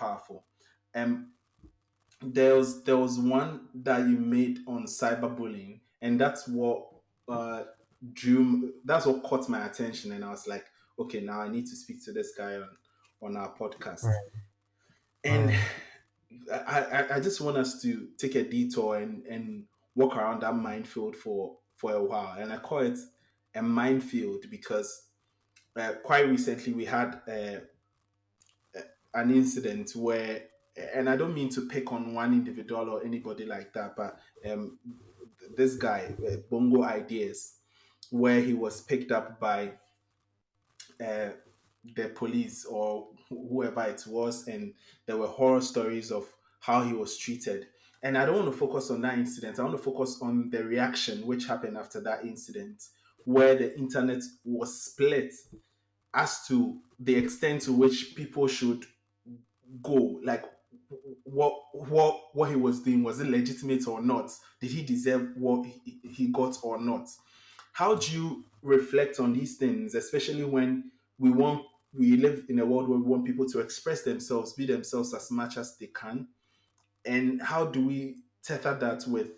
powerful. Um, there was one that you made on cyberbullying, and uh that's what caught my attention, and I was like, okay, now I need to speak to this guy on our podcast. Right. And Right. I just want us to take a detour and walk around that minefield for a while, and I call it a minefield because quite recently we had an incident where, and I don't mean to pick on one individual or anybody like that, but this guy, Bongo Ideas, where he was picked up by uh, the police or whoever it was, and there were horror stories of how he was treated. And I don't want to focus on that incident. I want to focus on the reaction which happened after that incident, where the internet was split as to the extent to which people should go, like what he was doing, was it legitimate or not, did he deserve what he got or not. How do you reflect on these things, especially when we live in a world where we want people to express themselves, be themselves as much as they can, and how do we tether that with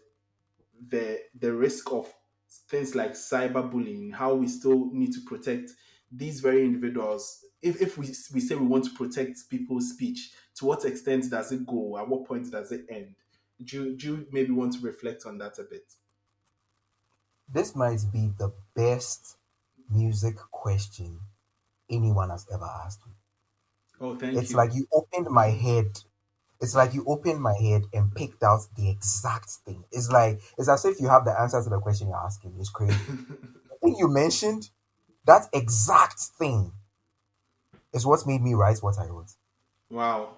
the risk of things like cyberbullying, how we still need to protect these very individuals. If we say we want to protect people's speech, to what extent does it go? At what point does it end? Do you maybe want to reflect on that a bit? This might be the best music question anyone has ever asked me. Oh, thank It's you. like you opened my head. It's like you opened my head and picked out the exact thing. It's as if you have the answer to the question you're asking. It's crazy. The thing you mentioned, that exact thing is what made me write what I wrote. Wow.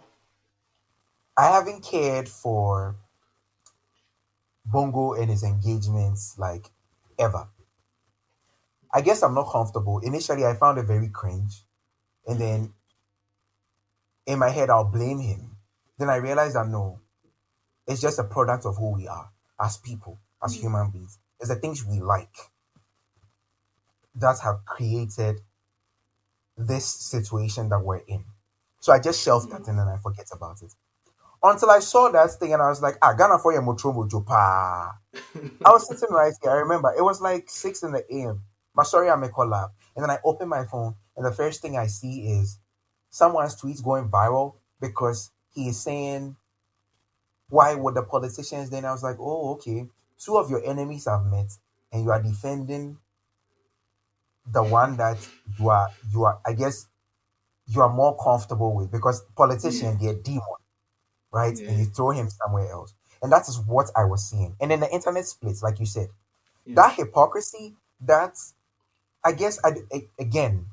I haven't cared for Bongo and his engagements like ever. I guess I'm not comfortable. Initially, I found it very cringe. And Mm-hmm. then in my head, I'll blame him. Then I realized that no, it's just a product of who we are as people, as Mm. human beings. It's the things we like that have created this situation that we're in. So I just shelved that and then I forget about it. Until I saw that thing and I was like, Ghana for your mojo pa. I was sitting right here. I remember it was like 6 in the AM. My sorry, I'm a collab. And then I open my phone and the first thing I see is someone's tweets going viral because he is saying, why would the politicians then? I was like, oh, okay. Two of your enemies have met and you are defending the one that I guess you are more comfortable with because Yeah. politician, they're demon, right? And Yeah. you throw him somewhere else. And that is what I was seeing. And then the internet splits, like you said. Yeah. That hypocrisy, that I guess again,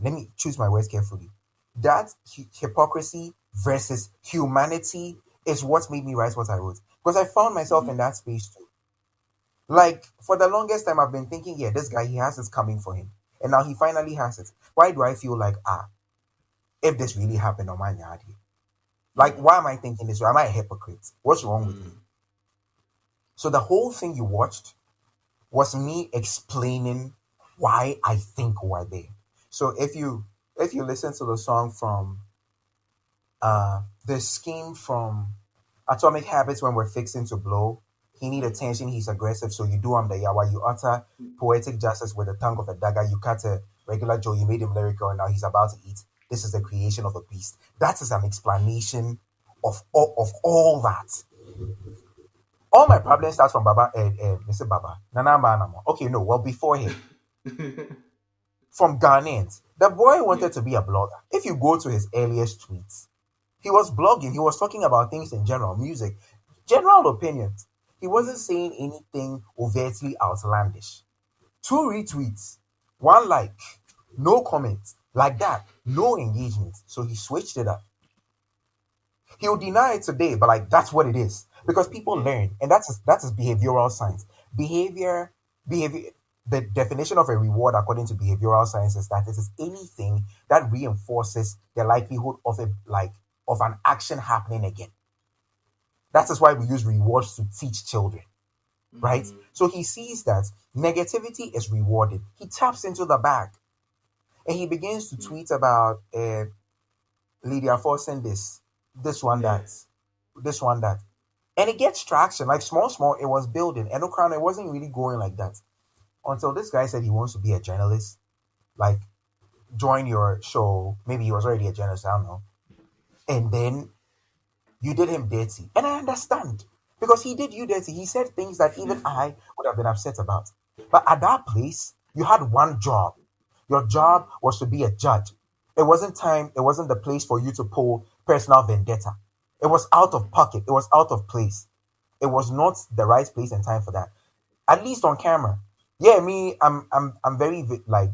let me choose my words carefully. That hypocrisy versus humanity is what made me write what I wrote. Because I found myself in Mhm. that space too. Like for the longest time I've been thinking, yeah, this guy he has this coming for him. And now he finally has it. Why do I feel like if this really happened on my yard here? Like, Mm. why am I thinking this way? Am I a hypocrite? What's wrong with me? Mm. So the whole thing you watched was me explaining why I think we're there. So if you listen to the song from the scheme from Atomic Habits when we're fixing to blow, he need Mm. attention, he's aggressive, so you do him the yawa, you utter poetic justice with the tongue of a dagger, you cut a regular Joe, you made him lyrical, and now he's about to eat. This is the creation of a beast. That is an explanation of all that. All my problems start from Baba, Mr. Baba, Nana Anamoah. Okay, no, well, before him, from Ghanaians. The boy Yeah. wanted to be a blogger. If you go to his earliest tweets, he was blogging, he was talking about things in general, music, general opinions. He wasn't Mm. saying anything overtly outlandish. Two retweets, one like, no comments, like that, no engagement. So he switched it up. He'll deny it today, but like that's what it is because people Yeah. learn, and that's his behavioral science. Behavior. The definition of a reward, according to behavioral science, is that it is anything that reinforces the likelihood of an action happening again. That is why we use rewards to teach children, right? Mm. So he sees that negativity is rewarded. He taps into the bag and he begins to Mm. tweet about Lydia Forsen this. this one Yeah. that, this one that, and it gets traction. Like small, small, it was building. And no crown, it wasn't really going like that until this guy said he wants to be a journalist. Like join your show. Maybe he was already a journalist. I don't know. And then you did him dirty. And I understand because he did you dirty. He said things that even I would have been upset about. But at that place, you had one job. Your job was to be a judge. It wasn't time, it wasn't the place for you to pull personal vendetta. It was out of pocket, it was out of place. It was not the right place and time for that. At least on camera. Yeah, me, I'm very like,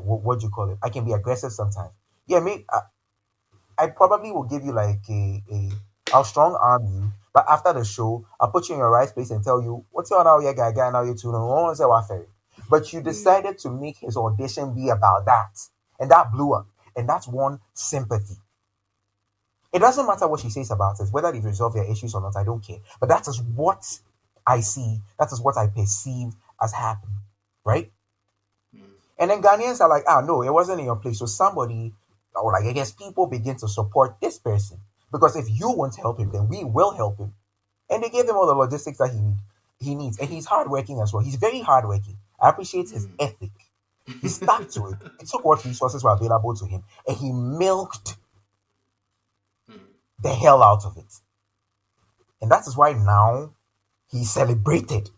what do you call it? I can be aggressive sometimes. Yeah, me, I probably will give you like I'll strong arm you, but after the show, I'll put you in your right place and tell you what's your now, yeah, guy, now you two know, say what fair. But you Mm. decided to make his audition be about that, and that blew up, and that's one sympathy. It doesn't matter what she says about it, whether they resolve their issues or not. I don't care. But that is what I see. That is what I perceive as happening, right? And then Ghanaians are like, ah, no, it wasn't in your place. So somebody, or like I guess people begin to support this person because if you want to help him, then we will help him. And they gave him all the logistics that he needs, and he's hardworking as well. He's very hardworking. I appreciate his ethic. He stuck to it. He took what resources were available to him, and he milked the hell out of it. And that is why now he's celebrated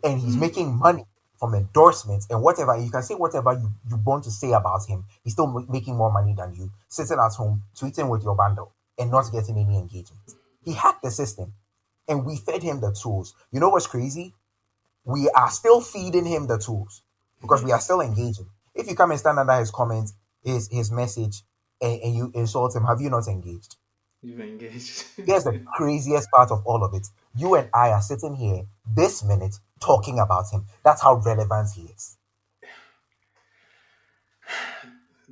and he's making money from endorsements and whatever. You can say whatever you want to say about him. He's still making more money than you, sitting at home, tweeting with your bundle and not getting any engagement. He hacked the system and we fed him the tools. You know what's crazy? We are still feeding him the tools because we are still engaging. If you come and stand under his comment, his message, and you insult him, have you not engaged? You've engaged. Here's the craziest part of all of it. You and I are sitting here this minute talking about him. That's how relevant he is.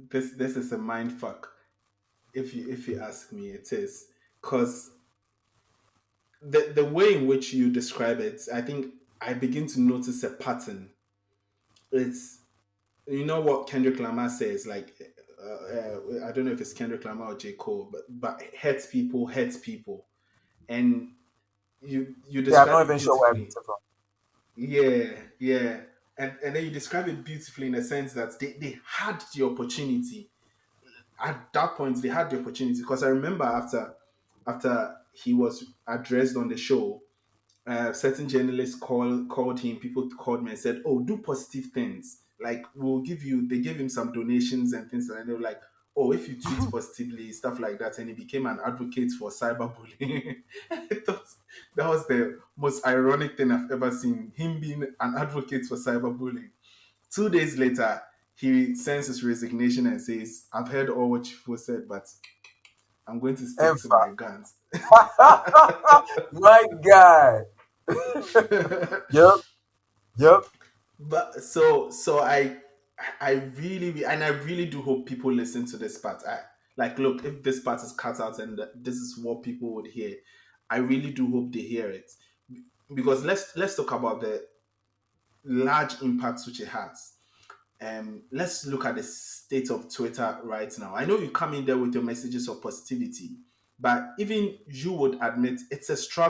This is a mind fuck. If you ask me, it is because the way in which you describe it, I think I begin to notice a pattern. It's you know what Kendrick Lamar says, like I don't know if it's Kendrick Lamar or J Cole, but hurts people, and you Yeah, I'm describe not it even sure where I'm beautifully. from. Yeah, yeah, and then you describe it beautifully in the sense that they had the opportunity at that point. They had the opportunity because I remember after he was addressed on the show, certain journalists called him. People called me and said, "Oh, do positive things. Like we'll give you." They gave him some donations and things, and they were like, "Oh, if you tweet positively, stuff like that," and he became an advocate for cyberbullying. I thought that was the most ironic thing I've ever seen. Him being an advocate for cyberbullying. 2 days later, he sends his resignation and says, "I've heard all what you've said, but I'm going to stick to Enfa. my guns." My guy. Yep, yep. But so I really and I really do hope people listen to this part. I like look, if this part is cut out and this is what people would hear, I really do hope they hear it because let's talk about the large impacts which it has. Let's look at the state of Twitter right now. I know you come in there with your messages of positivity, but even you would admit it's a struggle